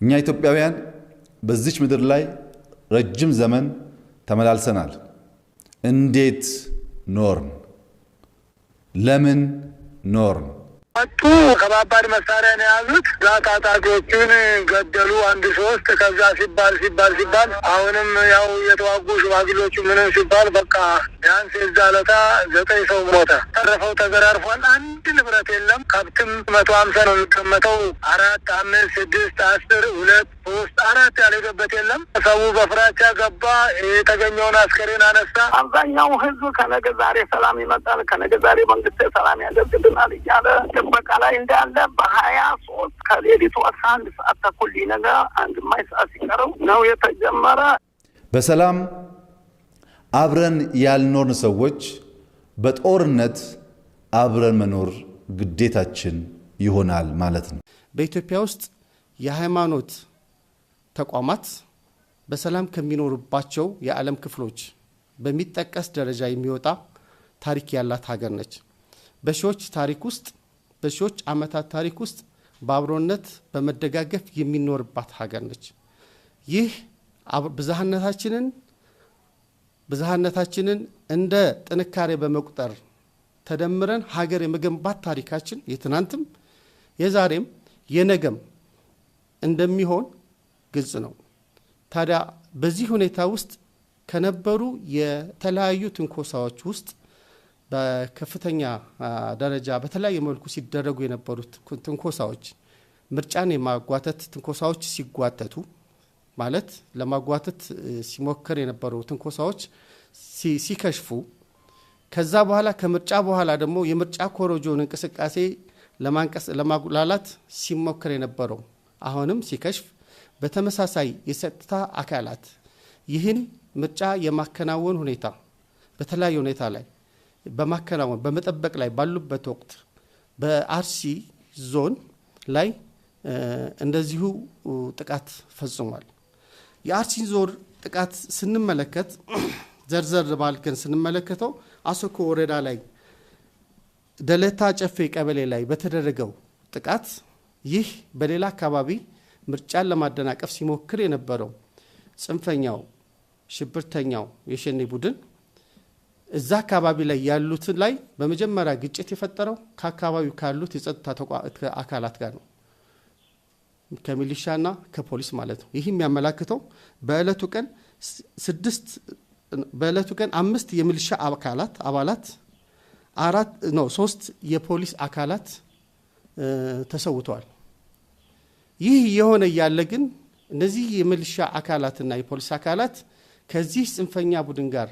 እኛ ኢትዮጵያውያን በዚች ምድር ላይ ረጅም ዘመን ተመላልሰናል። እንዴት ኖርን? ለምን ኖርን? አጡ ከባባድ መሳሪያ ነው ያዙት። ታጣቂዎቹን ገደሉ። አንድ ሶስት ከዛ ሲባል አሁንም ያው የተዋጉ ሽማግሌዎቹ ምንም ሲባል በቃ ቢያንስ የዛለታ 9 ሰው ሞተ። ተረፈው ተዘራርፏል። አንድ ንብረት የለም። ከብትም 150 ነው የሚቀመጠው። 4 5 6 10 2 3 4 ያለበት የለም። ሰው በፍራቻ ገባ። የተገኘውን አስከሬን አነሳ። አብዛኛው ህዝብ ከነገ ዛሬ ሰላም ይመጣል፣ ከነገ ዛሬ መንግስት ሰላም ያደርግልናል እያለ ጥበቃ ላይ እንዳለ በ23 ከሌሊቱ 11 ሰዓት ተኩል ሊነጋ አንድ ማይሰዓት ሲቀረው ነው የተጀመረ። በሰላም አብረን ያልኖርን ሰዎች በጦርነት አብረን መኖር ግዴታችን ይሆናል ማለት ነው። በኢትዮጵያ ውስጥ የሃይማኖት ተቋማት በሰላም ከሚኖሩባቸው የዓለም ክፍሎች በሚጠቀስ ደረጃ የሚወጣ ታሪክ ያላት ሀገር ነች። በሺዎች ዓመታት ታሪክ ውስጥ በአብሮነት በመደጋገፍ የሚኖርባት ሀገር ነች። ይህ ብዝሃነታችንን እንደ ጥንካሬ በመቁጠር ተደምረን ሀገር የመገንባት ታሪካችን የትናንትም የዛሬም የነገም እንደሚሆን ግልጽ ነው። ታዲያ በዚህ ሁኔታ ውስጥ ከነበሩ የተለያዩ ትንኮሳዎች ውስጥ በከፍተኛ ደረጃ በተለያየ መልኩ ሲደረጉ የነበሩት ትንኮሳዎች ምርጫን የማጓተት ትንኮሳዎች ሲጓተቱ ማለት ለማጓተት ሲሞከር የነበሩ ትንኮሳዎች ሲከሽፉ ከዛ በኋላ ከምርጫ በኋላ ደግሞ የምርጫ ኮሮጆን እንቅስቃሴ ለማጉላላት ሲሞከር የነበረው አሁንም ሲከሽፍ በተመሳሳይ የጸጥታ አካላት ይህን ምርጫ የማከናወን ሁኔታ በተለያየ ሁኔታ ላይ በማከናወን በመጠበቅ ላይ ባሉበት ወቅት በአርሲ ዞን ላይ እንደዚሁ ጥቃት ፈጽሟል። የአርሲ ዞን ጥቃት ስንመለከት ዘርዘር ባልከን ስንመለከተው አሰኮ ወረዳ ላይ ደለታ ጨፌ ቀበሌ ላይ በተደረገው ጥቃት ይህ በሌላ አካባቢ ምርጫን ለማደናቀፍ ሲሞክር የነበረው ጽንፈኛው ሽብርተኛው የሸኔ ቡድን እዛ አካባቢ ላይ ያሉትን ላይ በመጀመሪያ ግጭት የፈጠረው ከአካባቢው ካሉት የጸጥታ አካላት ጋር ነው፣ ከሚሊሻና ከፖሊስ ማለት ነው። ይህ የሚያመላክተው በዕለቱ ቀን 5 የሚሊሻ አባላት 3 የፖሊስ አካላት ተሰውተዋል። ይህ የሆነ ያለ ግን እነዚህ የሚሊሻ አካላትና የፖሊስ አካላት ከዚህ ጽንፈኛ ቡድን ጋር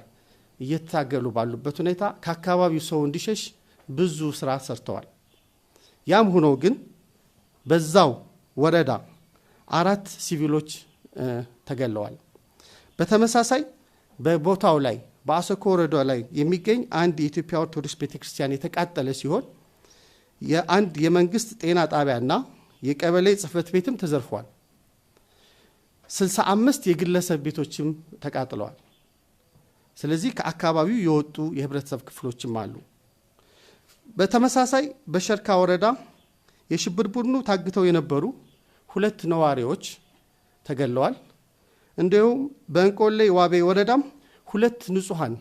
እየታገሉ ባሉበት ሁኔታ ከአካባቢው ሰው እንዲሸሽ ብዙ ስራ ሰርተዋል። ያም ሆኖ ግን በዛው ወረዳ 4 ሲቪሎች ተገለዋል። በተመሳሳይ በቦታው ላይ በአሰኮ ወረዳ ላይ የሚገኝ አንድ የኢትዮጵያ ኦርቶዶክስ ቤተክርስቲያን የተቃጠለ ሲሆን የአንድ የመንግስት ጤና ጣቢያና የቀበሌ ጽህፈት ቤትም ተዘርፏል። 65 የግለሰብ ቤቶችም ተቃጥለዋል። ስለዚህ ከአካባቢው የወጡ የህብረተሰብ ክፍሎችም አሉ። በተመሳሳይ በሸርካ ወረዳ የሽብር ቡድኑ ታግተው የነበሩ 2 ነዋሪዎች ተገለዋል። እንዲሁም በእንቆሌ ዋቤ ወረዳም 2 ንጹሃን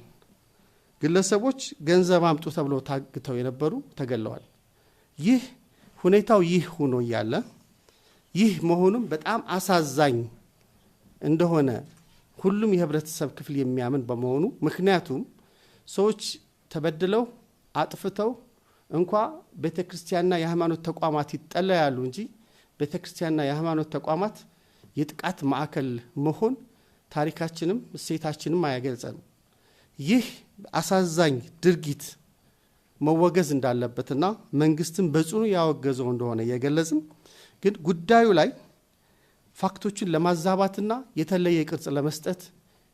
ግለሰቦች ገንዘብ አምጡ ተብለው ታግተው የነበሩ ተገለዋል። ይህ ሁኔታው ሆኖ እያለ ይህ መሆኑም በጣም አሳዛኝ እንደሆነ ሁሉም የህብረተሰብ ክፍል የሚያምን በመሆኑ ምክንያቱም ሰዎች ተበድለው አጥፍተው እንኳ ቤተክርስቲያንና የሃይማኖት ተቋማት ይጠለያሉ እንጂ ቤተክርስቲያንና የሃይማኖት ተቋማት የጥቃት ማዕከል መሆን ታሪካችንም እሴታችንም አያገልጸንም። ይህ አሳዛኝ ድርጊት መወገዝ እንዳለበትና መንግስትም በጽኑ ያወገዘው እንደሆነ የገለጽን ግን ጉዳዩ ላይ ፋክቶችን ለማዛባትና የተለየ ቅርጽ ለመስጠት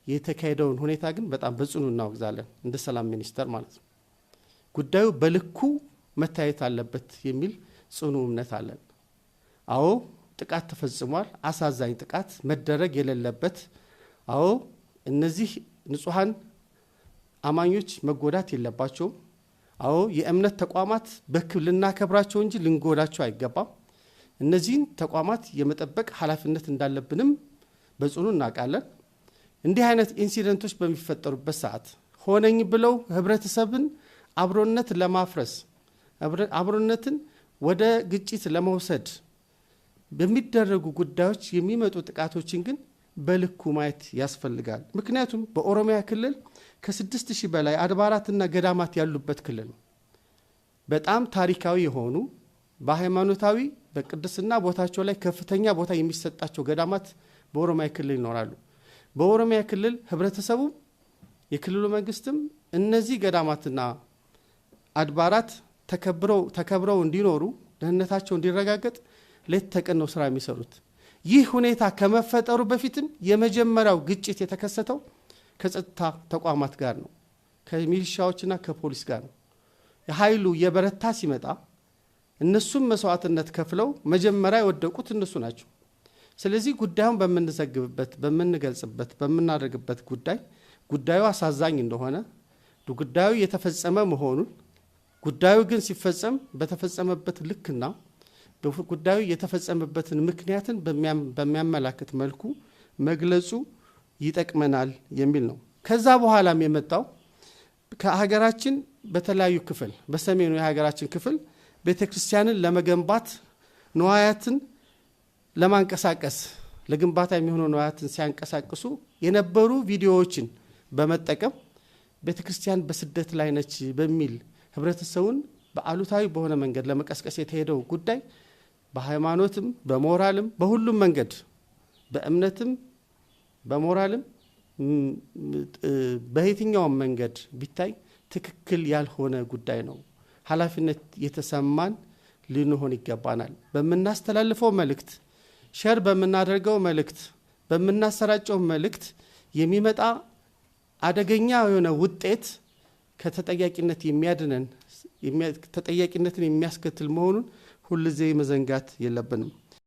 የተካሄደውን ሁኔታ ግን በጣም በጽኑ እናወግዛለን፣ እንደ ሰላም ሚኒስተር ማለት ነው። ጉዳዩ በልኩ መታየት አለበት የሚል ጽኑ እምነት አለን። አዎ ጥቃት ተፈጽሟል፣ አሳዛኝ ጥቃት መደረግ የሌለበት። አዎ እነዚህ ንጹሃን አማኞች መጎዳት የለባቸውም። አዎ የእምነት ተቋማት በክብር ልናከብራቸው እንጂ ልንጎዳቸው አይገባም። እነዚህን ተቋማት የመጠበቅ ኃላፊነት እንዳለብንም በጽኑ እናውቃለን። እንዲህ አይነት ኢንሲደንቶች በሚፈጠሩበት ሰዓት ሆነኝ ብለው ህብረተሰብን አብሮነት ለማፍረስ አብሮነትን ወደ ግጭት ለመውሰድ በሚደረጉ ጉዳዮች የሚመጡ ጥቃቶችን ግን በልኩ ማየት ያስፈልጋል። ምክንያቱም በኦሮሚያ ክልል ከ6000 በላይ አድባራትና ገዳማት ያሉበት ክልል ነው። በጣም ታሪካዊ የሆኑ በሃይማኖታዊ በቅድስና ቦታቸው ላይ ከፍተኛ ቦታ የሚሰጣቸው ገዳማት በኦሮሚያ ክልል ይኖራሉ። በኦሮሚያ ክልል ህብረተሰቡ የክልሉ መንግስትም እነዚህ ገዳማትና አድባራት ተከብረው እንዲኖሩ ደህንነታቸው እንዲረጋገጥ ሌት ተቀን ነው ስራ የሚሰሩት። ይህ ሁኔታ ከመፈጠሩ በፊትም የመጀመሪያው ግጭት የተከሰተው ከጸጥታ ተቋማት ጋር ነው፣ ከሚሊሻዎችና ከፖሊስ ጋር ነው። ኃይሉ የበረታ ሲመጣ እነሱም መስዋዕትነት ከፍለው መጀመሪያ የወደቁት እነሱ ናቸው። ስለዚህ ጉዳዩን በምንዘግብበት በምንገልጽበት በምናደርግበት ጉዳዩ አሳዛኝ እንደሆነ ጉዳዩ የተፈጸመ መሆኑን ጉዳዩ ግን ሲፈጸም በተፈጸመበት ልክና ጉዳዩ የተፈጸመበትን ምክንያትን በሚያመላክት መልኩ መግለጹ ይጠቅመናል የሚል ነው። ከዛ በኋላም የመጣው ከሀገራችን በተለያዩ ክፍል በሰሜኑ የሀገራችን ክፍል ቤተክርስቲያንን ለመገንባት ንዋያትን ለማንቀሳቀስ ለግንባታ የሚሆኑ ንዋያትን ሲያንቀሳቅሱ የነበሩ ቪዲዮዎችን በመጠቀም ቤተክርስቲያን በስደት ላይ ነች በሚል ህብረተሰቡን በአሉታዊ በሆነ መንገድ ለመቀስቀስ የተሄደው ጉዳይ በሃይማኖትም በሞራልም በሁሉም መንገድ በእምነትም በሞራልም በየትኛውም መንገድ ቢታይ ትክክል ያልሆነ ጉዳይ ነው። ኃላፊነት የተሰማን ልንሆን ይገባናል። በምናስተላልፈው መልእክት፣ ሸር በምናደርገው መልእክት፣ በምናሰራጨው መልእክት የሚመጣ አደገኛ የሆነ ውጤት ከተጠያቂነት የሚያድነን ተጠያቂነትን የሚያስከትል መሆኑን ሁልጊዜ መዘንጋት የለብንም።